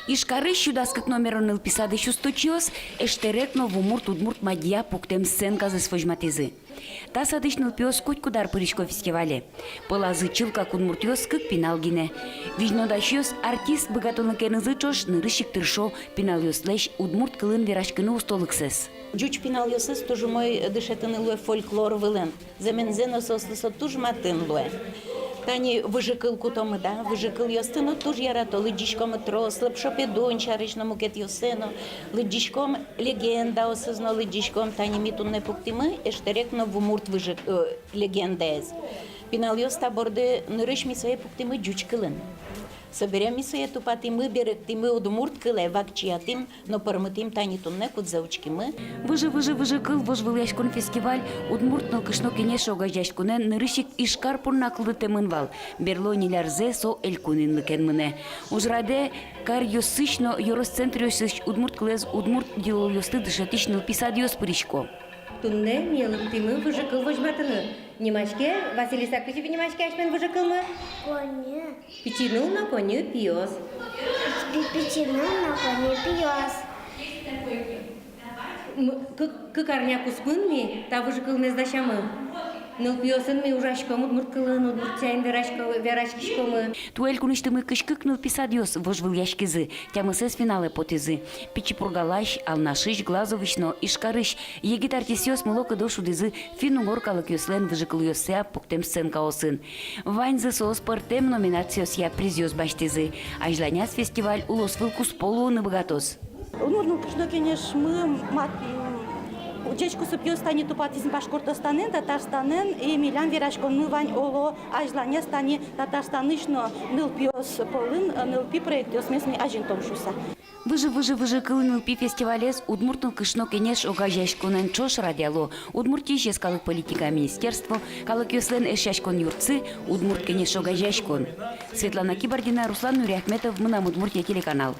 Ишкары щудаскак номерон илписады шусточиос, эштерек новомурт удмурт мадья пуктем сценка за свojmatизы. Та садышныл пиос кудар пырышко фестивале. Пылазы чилка кудмуртиос кык пиналгине. Вижнодашиос артист богатоныкенызы чош нырышик тыршо пиналиос леш удмурт кылын верашкыны устолыксыз. Джуч пиналиосыз тоже мой дышетыны луэ фольклор вылен. Замензено сослысо туж матын луэ. Тани выжикыл кутомы, да, выжикыл йостыну туж ярато, лыдишком трос, лапшопедон чарышному кет йосено, лыдишком легенда осызно, лыдишком тани митунне пуктимы, эштерекно в умурт выжик легендез. Пинал йоста борды нырыш ми свои пуктимы джучкылын. Соберем ми свои тупатимы, беректимы удмурт кыле, вакчиятим, но пармытим тани тунне кут заучкимы. Выжи кыл вожвыляшкон фестиваль удмурт нылкышно кенеш огажашкунен нырышик ишкар пурнаклы темынвал. Берло нилярзе со элькунинлыкен мыне. Ужраде кар йосышно йоросцентриосыш удмурт кылез удмурт дилолёсты дышатиш нылписадиос пыришко. Тунне мелыктимы выжикыл вожматыны. Немачке, Василий Сакычев немачке ашмен выжикылмы? Коне. Печенул на коне пиос. Печенул на коне пиос. Кыкарня куспын ми, та выжикыл не сдачамы. Ныл пиосын ми ужашком, удмурткылын, удмуртяйн верашкишкомы. Туэль куныштымы кышкык нылписадиос вожвыляшкизы, тямысыз финале потизы. Пичи пургалаш, алнашыш, глазовышно, ишкарыш, егит артисиос мылока дошудызы финугор калык йослен выжикыл йося пуктем сценка осын. Ваньзы соос пыртем номинациос я призиос баштизы. Ажланяс фестиваль улос вылкус полуны богатос. Ну, кенеш мы Дечку супью стане тупатизм Башкортостанен, Татарстанен, и милян верашком нывань оло ажлане стане Татарстанышно нылпиос полын, нылпи проектиос местный ажентом шуса. Выжи кылы нылпи фестивалес удмуртныл кышно кенеш огажашконен чош радиало, удмуртишес калык политика министерство, калык йослен эшашкон юрцы, удмурт кенеш огажашкон. Светлана Кибардина, Руслан Нуряхметов, Мынам Удмуртия телеканал.